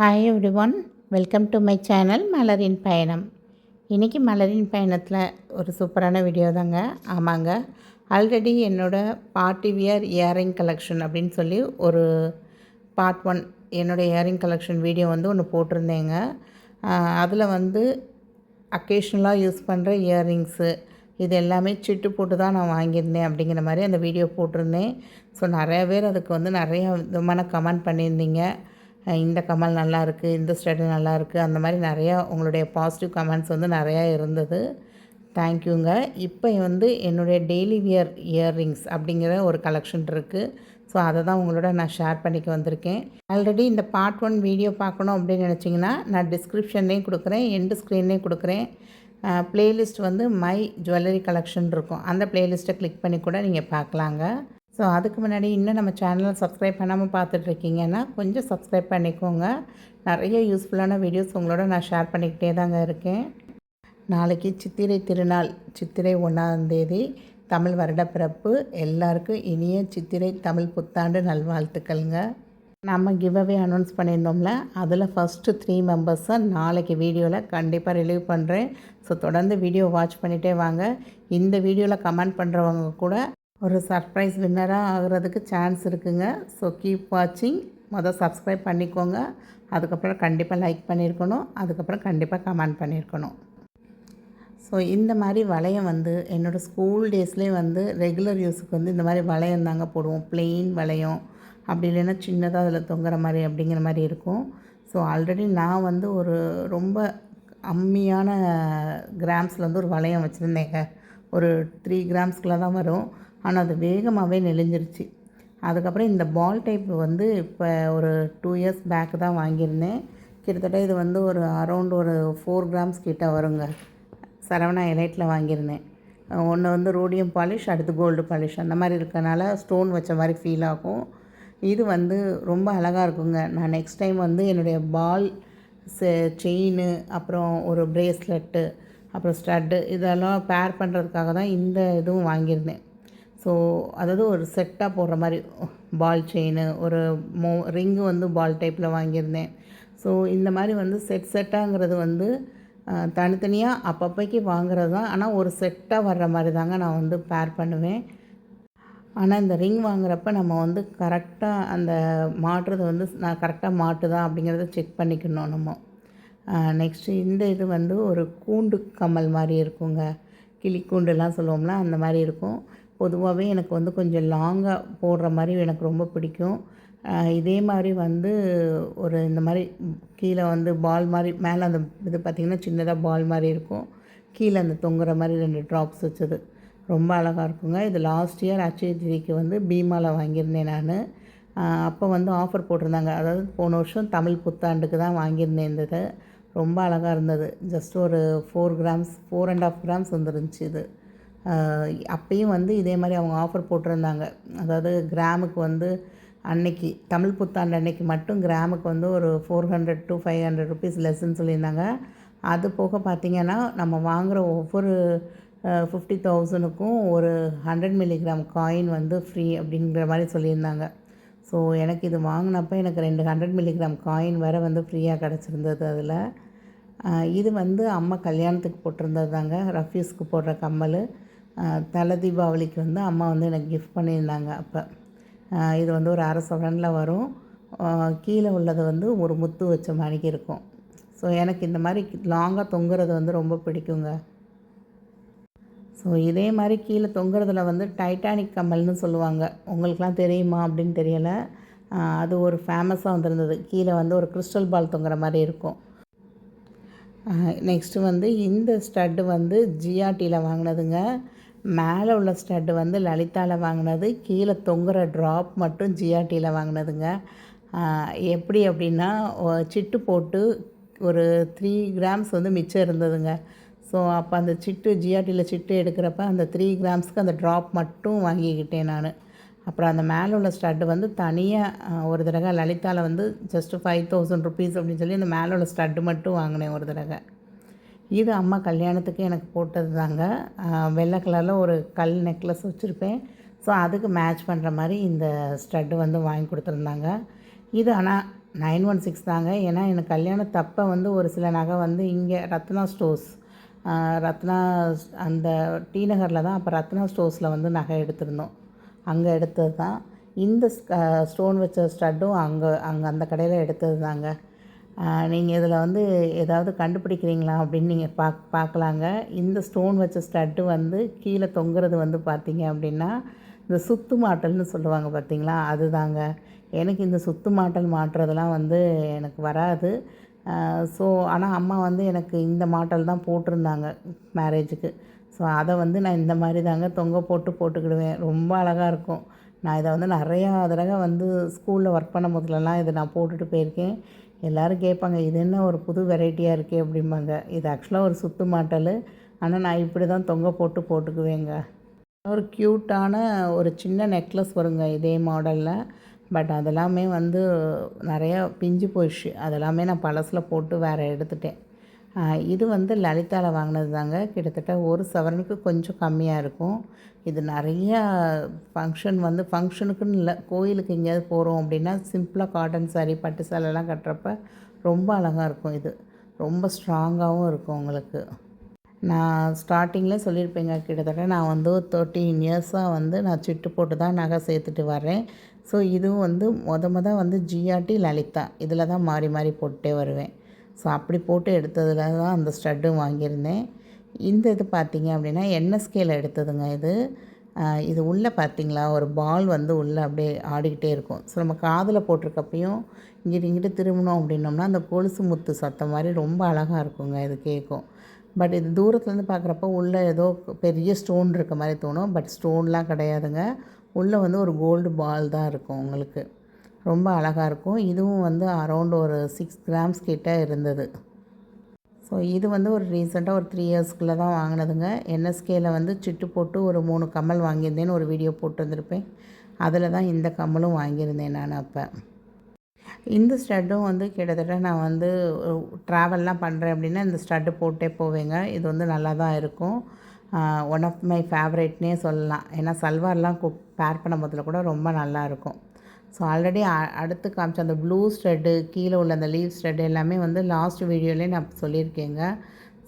Hi every one, welcome to my channel மலரின் பயணம். இன்றைக்கி மலரின் பயணத்தில் ஒரு சூப்பரான வீடியோ தாங்க. ஆமாங்க, ஆல்ரெடி என்னோடய பார்ட்டி வியர் இயரிங் கலெக்ஷன் அப்படின்னு சொல்லி ஒரு பார்ட் 1 என்னோடய இயரிங் கலெக்ஷன் வீடியோ வந்து ஒன்று போட்டிருந்தேங்க. அதில் வந்து அக்கேஷ்னலாக யூஸ் பண்ணுற இயரிங்ஸு இது எல்லாமே சிட்டு போட்டு தான் நான் வாங்கியிருந்தேன் அப்படிங்கிற மாதிரி அந்த வீடியோ போட்டிருந்தேன். ஸோ நிறையா பேர் அதுக்கு வந்து நிறைய விதமான கமெண்ட் பண்ணியிருந்தீங்க. இந்த கமல் நல்லாயிருக்கு, இந்த ஸ்டடி நல்லாயிருக்கு, அந்த மாதிரி நிறையா உங்களுடைய பாசிட்டிவ் கமெண்ட்ஸ் வந்து நிறையா இருந்தது. தேங்க்யூங்க. இப்போ வந்து என்னுடைய டெய்லி வியர் இயர்ரிங்ஸ் அப்படிங்கிற ஒரு கலெக்ஷன் இருக்குது. ஸோ அதை தான் உங்களோட நான் ஷேர் பண்ணிக்க வந்திருக்கேன். ஆல்ரெடி இந்த பார்ட் 1 வீடியோ பார்க்கணும் அப்படின்னு நினச்சிங்கன்னா நான் டிஸ்கிரிப்ஷன்லேயும் கொடுக்குறேன், எண்டு ஸ்க்ரீன்லேயும் கொடுக்குறேன். ப்ளேலிஸ்ட் வந்து மை ஜுவல்லரி கலெக்ஷன் இருக்கும். அந்த ப்ளேலிஸ்ட்டை கிளிக் பண்ணி கூட நீங்கள் பார்க்கலாங்க. ஸோ அதுக்கு முன்னாடி இன்னும் நம்ம சேனலை சப்ஸ்கிரைப் பண்ணாமல் பார்த்துட்ருக்கீங்கன்னா கொஞ்சம் சப்ஸ்கிரைப் பண்ணிக்கோங்க. நிறைய யூஸ்ஃபுல்லான வீடியோஸ் உங்களோட நான் ஷேர் பண்ணிக்கிட்டே தாங்க இருக்கேன். நாளைக்கு சித்திரை திருநாள், சித்திரை 1ஆம் தமிழ் வருடப்பிறப்பு. எல்லாருக்கும் இனிய சித்திரை தமிழ் புத்தாண்டு நல்வாழ்த்துக்கள்ங்க. நம்ம கிவ்அவே அனௌன்ஸ் பண்ணியிருந்தோம்ல, அதில் ஃபஸ்ட்டு 3 மெம்பர்ஸை நாளைக்கு வீடியோவில் கண்டிப்பாக ரிலீவ் பண்ணுறேன். ஸோ தொடர்ந்து வீடியோ வாட்ச் பண்ணிகிட்டே வாங்க. இந்த வீடியோவில் கமெண்ட் பண்ணுறவங்க கூட ஒரு சர்ப்ரைஸ் வின்னராக ஆகிறதுக்கு சான்ஸ் இருக்குங்க. ஸோ கீப் வாட்சிங். சப்ஸ்கிரைப் பண்ணிக்கோங்க. அதுக்கப்புறம் கண்டிப்பாக லைக் பண்ணியிருக்கணும். அதுக்கப்புறம் கண்டிப்பாக கமெண்ட் பண்ணியிருக்கணும். ஸோ இந்த மாதிரி வளையம் வந்து என்னோடய ஸ்கூல் டேஸ்லேயே வந்து ரெகுலர் யூஸுக்கு வந்து இந்த மாதிரி வளையம் தாங்க போடுவோம். பிளெயின் வளையம், அப்படி இல்லைன்னா சின்னதாக அதில் தொங்குற மாதிரி அப்படிங்கிற மாதிரி இருக்கும். ஸோ ஆல்ரெடி நான் வந்து ஒரு ரொம்ப கம்மியான கிராம்ஸில் வந்து ஒரு வளையம் வச்சுருந்தேங்க. ஒரு 3 கிராம்ஸ்குள்ளே தான் வரும். ஆனால் அது வேகமாகவே நெளிஞ்சிருச்சு. அதுக்கப்புறம் இந்த பால் டைப் வந்து இப்போ ஒரு 2 இயர்ஸ் பேக்கு தான் வாங்கியிருந்தேன். கிட்டத்தட்ட இது வந்து ஒரு அரௌண்ட் ஒரு 4 கிராம்ஸ் கிட்ட வருங்க. சரவணா எலைட்டில் வாங்கியிருந்தேன். ஒன்று வந்து ரோடியம் பாலிஷ், அடுத்து கோல்டு பாலிஷ் அந்த மாதிரி இருக்கனால ஸ்டோன் வச்ச மாதிரி ஃபீல் ஆகும். இது வந்து ரொம்ப அழகாக இருக்குங்க. நான் நெக்ஸ்ட் டைம் வந்து என்னுடைய பால் செயின், அப்புறம் ஒரு ப்ரேஸ்லெட்டு, அப்புறம் ஸ்டட்டு இதெல்லாம் பேர் பண்ணுறதுக்காக தான் இந்த இதுவும் வாங்கியிருந்தேன். ஸோ அதாவது ஒரு செட்டாக போடுற மாதிரி பால் செயின், ஒரு ரிங்கு வந்து பால் டைப்பில் வாங்கியிருந்தேன். ஸோ இந்த மாதிரி வந்து செட்டாங்கிறது வந்து தனித்தனியாக அப்பப்போக்கி வாங்குறது தான். ஆனால் ஒரு செட்டாக வர்ற மாதிரி தாங்க நான் வந்து பேர் பண்ணுவேன். ஆனால் இந்த ரிங் வாங்குறப்ப நம்ம வந்து கரெக்டாக அந்த மாட்டுறது வந்து நான் கரெக்டாக மாட்டுதான் அப்படிங்கிறத செக் பண்ணிக்கணும் நம்ம. நெக்ஸ்ட்டு இந்த இது வந்து ஒரு கூண்டு கம்மல் மாதிரி இருக்குங்க. கிளிக்கூண்டுலாம் சொல்லுவோம்ல, அந்த மாதிரி இருக்கும். பொதுவாகவே எனக்கு வந்து கொஞ்சம் லாங்காக போடுற மாதிரி எனக்கு ரொம்ப பிடிக்கும். இதே மாதிரி வந்து ஒரு இந்த மாதிரி கீழே வந்து பால் மாதிரி மேலே அந்த இது பார்த்திங்கன்னா சின்னதாக பால் மாதிரி இருக்கும். கீழே அந்த தொங்குற மாதிரி 2 ட்ராப்ஸ் வச்சது ரொம்ப அழகாக இருக்குங்க. இது லாஸ்ட் இயர் அச்சயதிக்கு வந்து பீமாவில் வாங்கியிருந்தேன் நான். அப்போ வந்து ஆஃபர் போட்டிருந்தாங்க. அதாவது போன வருஷம் தமிழ் புத்தாண்டுக்கு தான் வாங்கியிருந்தேன். இந்த இது ரொம்ப அழகாக இருந்தது. ஜஸ்ட் ஒரு 4 கிராம்ஸ் 4.5 கிராம்ஸ் வந்துருந்துச்சு இது. அப்பயும் வந்து இதே மாதிரி அவங்க ஆஃபர் போட்டிருந்தாங்க. அதாவது கிராமுக்கு வந்து அன்னைக்கு தமிழ் புத்தாண்டு அன்னைக்கு மட்டும் கிராமுக்கு வந்து ஒரு 400 to 500 ருபீஸ் லெஸ்ன்னு சொல்லியிருந்தாங்க. அது போக பார்த்திங்கன்னா நம்ம வாங்குகிற ஒவ்வொரு 50,000க்கும் ஒரு 100 மில்லிகிராம் காயின் வந்து ஃப்ரீ அப்படிங்கிற மாதிரி சொல்லியிருந்தாங்க. ஸோ எனக்கு இது வாங்கினப்போ எனக்கு 2 100 மில்லிகிராம் காயின் வேறு வந்து ஃப்ரீயாக கிடச்சிருந்தது அதில். இது வந்து அம்மா கல்யாணத்துக்கு போட்டிருந்தது தாங்க. ரஃப்யூஸ்க்கு போடுற கம்மல். தலை தீபாவளிக்கு வந்து அம்மா வந்து எனக்கு கிஃப்ட் பண்ணியிருந்தாங்க அப்போ. இது வந்து ஒரு 1/2 சவரனில் வரும். கீழே உள்ளது வந்து ஒரு முத்து வச்ச மாதிரி இருக்கும். ஸோ எனக்கு இந்த மாதிரி லாங்காக தொங்குறது வந்து ரொம்ப பிடிக்குங்க. ஸோ இதே மாதிரி கீழே தொங்குறதுல வந்து டைட்டானிக் கம்மல்னு சொல்லுவாங்க. உங்களுக்குலாம் தெரியுமா அப்படின்னு தெரியலை. அது ஒரு ஃபேமஸாக வந்திருந்தது. கீழே வந்து ஒரு கிறிஸ்டல் பால் தொங்குற மாதிரி இருக்கும். நெக்ஸ்ட்டு வந்து இந்த ஸ்டட்டு வந்து ஜிஆர்டியில் வாங்கினதுங்க. மேலே உள்ள ஸ்டட்டு வந்து லலிதாவில் வாங்கினது. கீழே தொங்குற ட்ராப் மட்டும் ஜிஆர்டியில் வாங்கினதுங்க. எப்படி அப்படின்னா சிட்டு போட்டு ஒரு 3 கிராம்ஸ் வந்து மிச்சம் இருந்ததுங்க. ஸோ அப்போ அந்த சிட்டு ஜிஆர்டியில் சிட்டு எடுக்கிறப்ப அந்த 3 கிராம்ஸ்க்கு அந்த ட்ராப் மட்டும் வாங்கிக்கிட்டேன் நான். அப்புறம் அந்த மேலே உள்ள ஸ்டட்டு வந்து தனியாக ஒரு தடவை லலிதாவில் வந்து ஜஸ்ட்டு 5,000 ருபீஸ் அப்படின்னு சொல்லி அந்த மேலே உள்ள ஸ்டட்டு மட்டும் வாங்கினேன் ஒரு தடவை. இது அம்மா கல்யாணத்துக்கு எனக்கு போட்டது தாங்க. வெள்ளை கலரில் ஒரு கல் நெக்லஸ் வச்சுருப்பேன். ஸோ அதுக்கு மேட்ச் பண்ணுற மாதிரி இந்த ஸ்டட்டு வந்து வாங்கி கொடுத்துருந்தாங்க. இது ஆனால் 916 தாங்க. ஏன்னா எனக்கு கல்யாணத்தப்ப வந்து ஒரு சில நகை வந்து இங்கே ரத்னா ஸ்டோர்ஸ், ரத்னா அந்த டி நகரில் தான் அப்போ ரத்னா ஸ்டோர்ஸில் வந்து நகை எடுத்திருந்தோம். அங்கே எடுத்தது தான். இந்த ஸ்டோன் வச்ச ஸ்டட்டும் அங்கே அங்கே அந்த கடையில் எடுத்தது தாங்க. நீங்கள் இதில் வந்து ஏதாவது கண்டுபிடிக்கிறீங்களா அப்படின்னு நீங்கள் பார்க்கலாங்க. இந்த ஸ்டோன் வச்ச ஸ்டட்டு வந்து கீழே தொங்குறது வந்து பார்த்தீங்க அப்படின்னா, இந்த சுத்து மாட்டல்னு சொல்லுவாங்க பார்த்தீங்களா, அதுதாங்க. எனக்கு இந்த சுத்து மாட்டல் மாட்டுறதெல்லாம் வந்து எனக்கு வராது. ஸோ ஆனால் அம்மா வந்து எனக்கு இந்த மாட்டல் தான் போட்டிருந்தாங்க மேரேஜுக்கு. ஸோ அதை வந்து நான் இந்த மாதிரி தாங்க தொங்க போட்டுக்கிடுவேன். ரொம்ப அழகாக இருக்கும். நான் இதை வந்து நிறையா தடவை வந்து ஸ்கூலில் ஒர்க் பண்ண போதுலலாம் இதை நான் போட்டுட்டு போயிருக்கேன். எல்லோரும் கேட்பாங்க, இது என்ன ஒரு புது வெரைட்டியாக இருக்கே அப்படிம்பாங்க. இது ஆக்சுவலாக ஒரு சுத்து மாட்டல். ஆனால் நான் இப்படி தான் தொங்க போட்டுக்குவேங்க. ஒரு க்யூட்டான ஒரு சின்ன நெக்லஸ் வருங்க இதே மாடலில். பட் அதெல்லாமே வந்து நிறையா பிஞ்சு போயிடுச்சு. அதெல்லாமே நான் பழசில் போட்டு வேறு எடுத்துட்டேன். இது வந்து லலிதாவில் வாங்கினது தாங்க. கிட்டத்தட்ட ஒரு சவரனுக்கு கொஞ்சம் கம்மியாக இருக்கும். இது நிறையா ஃபங்க்ஷனுக்குன்னு இல்லை, கோயிலுக்கு எங்கேயாவது போகிறோம் அப்படின்னா சிம்பிளாக காட்டன் சாரீ பட்டு சேலைலாம் கட்டுறப்ப ரொம்ப அழகாக இருக்கும். இது ரொம்ப ஸ்ட்ராங்காகவும் இருக்கும் உங்களுக்கு. நான் ஸ்டார்டிங்கில் சொல்லியிருப்பேங்க, கிட்டத்தட்ட நான் வந்து 13 இயர்ஸாக வந்து நான் சிட்டு போட்டு தான் நகை சேர்த்துட்டு வரேன். ஸோ இதுவும் வந்து வந்து ஜிஆர்டி லலிதா இதில் தான் மாறி மாறி போட்டுட்டே வருவேன். ஸோ அப்படி போட்டு எடுத்ததில் தான் அந்த ஸ்டட்டும் வாங்கியிருந்தேன். இந்த இது பார்த்திங்க அப்படின்னா என்எஸ்கேயில் எடுத்ததுங்க இது. இது உள்ளே பார்த்திங்களா ஒரு பால் வந்து உள்ளே அப்படியே ஆடிக்கிட்டே இருக்கும். ஸோ நம்ம காதில் போட்டிருக்கப்பையும் இங்கிட்டு திரும்பணும் அப்படின்னோம்னா அந்த கொலுசு முத்து சத்தம் மாதிரி ரொம்ப அழகாக இருக்குங்க இது கேட்கும். பட் இது தூரத்துலேருந்து பார்க்குறப்போ உள்ளே ஏதோ பெரிய ஸ்டோன் இருக்க மாதிரி தோணும். பட் ஸ்டோன்லாம் கிடையாதுங்க. உள்ளே வந்து ஒரு கோல்டு பால் தான் இருக்கும் உங்களுக்கு. ரொம்ப அழகாக இருக்கும். இதுவும் வந்து அரௌண்ட் ஒரு 6 கிராம்ஸ் கிட்ட இருந்தது. ஸோ இது வந்து ஒரு ரீசெண்டாக ஒரு 3 இயர்ஸ்க்குள்ளே தான் வாங்கினதுங்க. என்எஸ்கேயில் வந்து சிட்டு போட்டு ஒரு 3 கம்மல் வாங்கியிருந்தேன்னு ஒரு வீடியோ போட்டிருந்துருப்பேன். அதில் தான் இந்த கம்மலும் வாங்கியிருந்தேன் நான் அப்போ. இந்த ஸ்டட்டும் வந்து கிட்டத்தட்ட நான் வந்து ட்ராவல்லாம் பண்ணுறேன் அப்படின்னா இந்த ஸ்டட்டு போட்டே போவேங்க. இது வந்து நல்லா தான் இருக்கும். ஒன் ஆஃப் மை ஃபேவரேட்னே சொல்லலாம். ஏன்னா சல்வார்லாம் பேர் பண்ண போதில் கூட ரொம்ப நல்லாயிருக்கும். ஸோ ஆல்ரெடி அடுத்து காமிச்ச அந்த ப்ளூ ஸ்ட்ரெட்டு கீழே உள்ள அந்த லீவ் ஸ்ட்ரெட் எல்லாமே வந்து லாஸ்ட் வீடியோலேயே நான் சொல்லியிருக்கேங்க.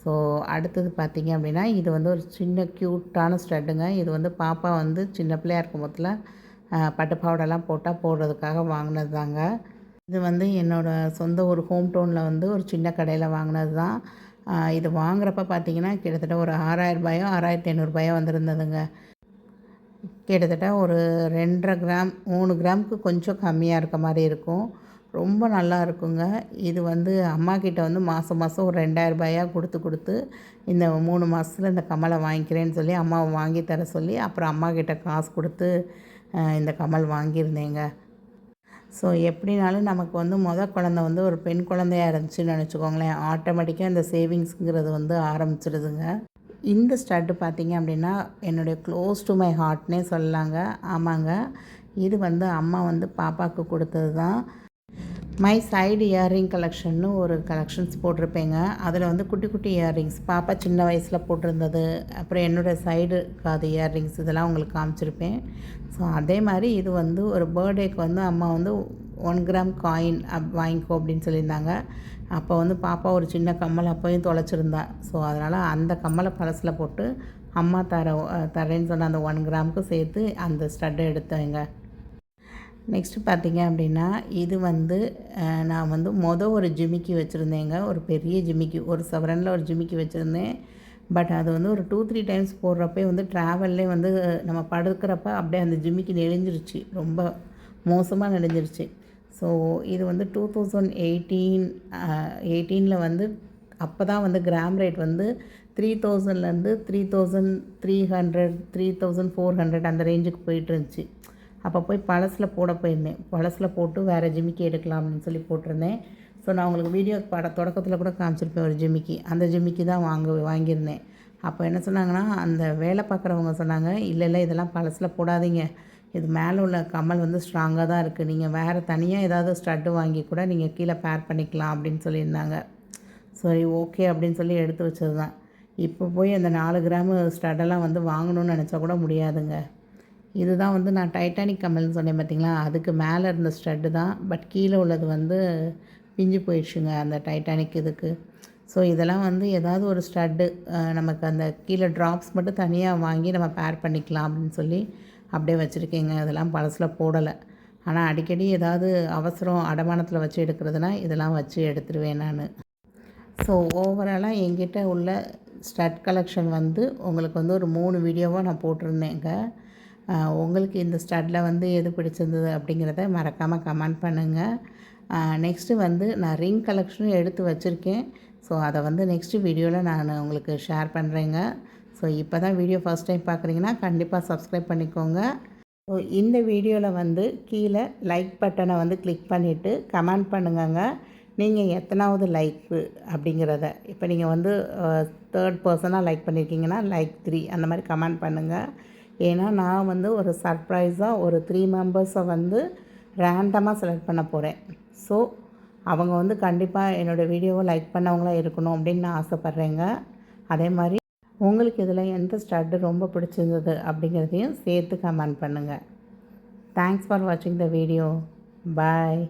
ஸோ அடுத்தது பார்த்திங்க அப்படின்னா இது வந்து ஒரு சின்ன க்யூட்டான ஸ்ட்ரெட்டுங்க. இது வந்து பாப்பா வந்து சின்ன பிள்ளையாக இருக்கும் போதில் பட்டு பாவாடைலாம் போட்டால் போடுறதுக்காக வாங்கினது தாங்க. இது வந்து என்னோடய சொந்த ஒரு ஹோம் டவுனில் வந்து ஒரு சின்ன கடையில் வாங்கினது தான். இது வாங்குறப்ப பார்த்திங்கன்னா கிட்டத்தட்ட ஒரு 6000 ரூபாயோ 6500 வந்திருந்ததுங்க. கிட்டத்தட்ட ஒரு 2.5 கிராம் 3 கிராமுக்கு கொஞ்சம் கம்மியாக இருக்க மாதிரி இருக்கும். ரொம்ப நல்லா இருக்குங்க. இது வந்து அம்மாக்கிட்ட வந்து மாதம் ஒரு 2000 ரூபாயா கொடுத்து இந்த 3 மாதத்தில் இந்த கம்மலை வாங்கிக்கிறேன்னு சொல்லி அம்மாவை வாங்கி தர சொல்லி அப்புறம் அம்மாக்கிட்ட காசு கொடுத்து இந்த கம்மல் வாங்கியிருந்தேங்க. ஸோ எப்படினாலும் நமக்கு வந்து குழந்த வந்து ஒரு பெண் குழந்தையாக இருந்துச்சுன்னு நினச்சிக்கோங்களேன், ஆட்டோமேட்டிக்காக இந்த சேவிங்ஸுங்கிறது வந்து ஆரம்பிச்சிடுதுங்க. இந்த ஸ்டட்டு பார்த்திங்க அப்படின்னா என்னுடைய க்ளோஸ் டு மை ஹார்ட்னே சொல்லலாங்க. ஆமாங்க, இது வந்து அம்மா வந்து பாப்பாவுக்கு கொடுத்தது தான். மை சைடு இயர்ரிங் கலெக்ஷன்னு ஒரு கலெக்ஷன்ஸ் போட்டிருப்பேங்க. அதில் வந்து குட்டி குட்டி இயர்ரிங்ஸ் பாப்பா சின்ன வயசில் போட்டிருந்தது, அப்புறம் என்னோடய சைடு காது இயர்ரிங்ஸ் இதெல்லாம் உங்களுக்கு காமிச்சிருப்பேன். ஸோ அதே மாதிரி இது வந்து ஒரு பர்த்டேக்கு வந்து அம்மா வந்து 1 கிராம் காயின் வாங்கிக்கோ அப்படின்னு சொல்லியிருந்தாங்க. அப்போ வந்து பாப்பா ஒரு சின்ன கம்மல் அப்போயும் தொலைச்சிருந்தா. ஸோ அதனால் அந்த கம்மலை பழசில் போட்டு அம்மா தரேன்னு சொன்ன அந்த 1 கிராமுக்கு சேர்த்து அந்த ஸ்டட்டை எடுத்தேங்க. நெக்ஸ்ட்டு பார்த்திங்க அப்படின்னா இது வந்து நான் வந்து ஒரு ஜிமிக்கி வச்சுருந்தேங்க. ஒரு பெரிய ஜிமிக்கி, ஒரு சவரனில் ஒரு ஜிமிக்கி வச்சுருந்தேன். பட் அது வந்து ஒரு 2-3 டைம்ஸ் போடுறப்பே வந்து ட்ராவல்லே வந்து நம்ம படுக்கிறப்ப அப்படியே அந்த ஜிமிக்கி நெளிஞ்சிருச்சு, ரொம்ப மோசமாக நெளிஞ்சிருச்சு. ஸோ இது வந்து 2018 வந்து அப்போ தான் வந்து கிராம் ரேட் வந்து 3000லேருந்து 3300 3400 அந்த ரேஞ்சுக்கு போயிட்டு இருந்துச்சு. அப்போ போய் பழசில் போட போயிருந்தேன். பழசில் போட்டு வேறு ஜிமிக்கி எடுக்கலாம் அப்படின்னு சொல்லி போட்டிருந்தேன். ஸோ நான் உங்களுக்கு வீடியோ தொடக்கத்தில் கூட காமிச்சிருப்பேன் ஒரு ஜிமிக்கி. அந்த ஜிமிக்கி தான் வாங்கியிருந்தேன். அப்போ என்ன சொன்னாங்கன்னா, அந்த வேலை பார்க்குறவங்க சொன்னாங்க, இல்லை இதெல்லாம் பழசில் போடாதீங்க, இது மேலே உள்ள கம்மல் வந்து ஸ்ட்ராங்காக தான் இருக்குது, நீங்கள் வேறு தனியாக ஏதாவது ஸ்டட்டு வாங்கி கூட நீங்கள் கீழே பேர் பண்ணிக்கலாம் அப்படின்னு சொல்லியிருந்தாங்க. சரி ஓகே அப்படின்னு சொல்லி எடுத்து வச்சது தான். இப்போ போய் அந்த 4 கிராமு ஸ்டட்டெல்லாம் வந்து வாங்கணும்னு நினச்சா கூட முடியாதுங்க. இதுதான் வந்து நான் டைட்டானிக் கம்மல்னு சொன்னேன் பார்த்தீங்களா, அதுக்கு மேலே இருந்த ஸ்டட்டு தான். பட் கீழே உள்ளது வந்து பிஞ்சு போயிடுச்சுங்க அந்த டைட்டானிக் இதுக்கு. ஸோ இதெல்லாம் வந்து ஏதாவது ஒரு ஸ்டட்டு நமக்கு அந்த கீழே ட்ராப்ஸ் மட்டும் தனியாக வாங்கி நம்ம பேர் பண்ணிக்கலாம் அப்படின்னு சொல்லி அப்படியே வச்சுருக்கேங்க. இதெல்லாம் பழசில் போடலை. ஆனால் அடிக்கடி ஏதாவது அவசரம் அடமானத்தில் வச்சு எடுக்கிறதுனா இதெல்லாம் வச்சு எடுத்துருவேன் நான். ஸோ ஓவராலாக என்கிட்ட உள்ள ஸ்டட் கலெக்ஷன் வந்து உங்களுக்கு வந்து ஒரு 3 வீடியோவாக நான் போட்டிருந்தேங்க. உங்களுக்கு இந்த ஸ்டட்டில் வந்து எது பிடிச்சிருந்தது அப்படிங்கிறத மறக்காமல் கமெண்ட் பண்ணுங்கள். நெக்ஸ்ட்டு வந்து நான் ரிங் கலெக்ஷனும் எடுத்து வச்சுருக்கேன். ஸோ அதை வந்து நெக்ஸ்ட்டு வீடியோவில் நான் உங்களுக்கு ஷேர் பண்ணுறேங்க. ஸோ இப்போ தான் வீடியோ ஃபஸ்ட் டைம் பார்க்குறீங்கன்னா கண்டிப்பாக சப்ஸ்கிரைப் பண்ணிக்கோங்க. ஸோ இந்த வீடியோவில் வந்து கீழே லைக் பட்டனை வந்து கிளிக் பண்ணிவிட்டு கமெண்ட் பண்ணுங்கங்க. நீங்கள் எத்தனாவது லைக்கு அப்படிங்கிறத. இப்போ நீங்கள் வந்து 3rd பர்சனாக லைக் பண்ணியிருக்கீங்கன்னா லைக் 3 அந்த மாதிரி கமெண்ட் பண்ணுங்கள். ஏன்னா நான் வந்து ஒரு சர்ப்ரைஸாக ஒரு 3 மெம்பர்ஸை வந்து ரேண்டமாக செலக்ட் பண்ண போகிறேன். ஸோ அவங்க வந்து கண்டிப்பாக என்னோடய வீடியோவை லைக் பண்ணவங்களாக இருக்கணும் அப்படின்னு நான் ஆசைப்பட்றேங்க. அதே மாதிரி உங்களுக்கு இதில் எந்த ஸ்டட்டு ரொம்ப பிடிச்சிருந்தது அப்படிங்கிறதையும் சேர்த்து கமெண்ட் பண்ணுங்கள். தேங்க்ஸ் ஃபார் வாட்சிங் த வீடியோ. பாய்.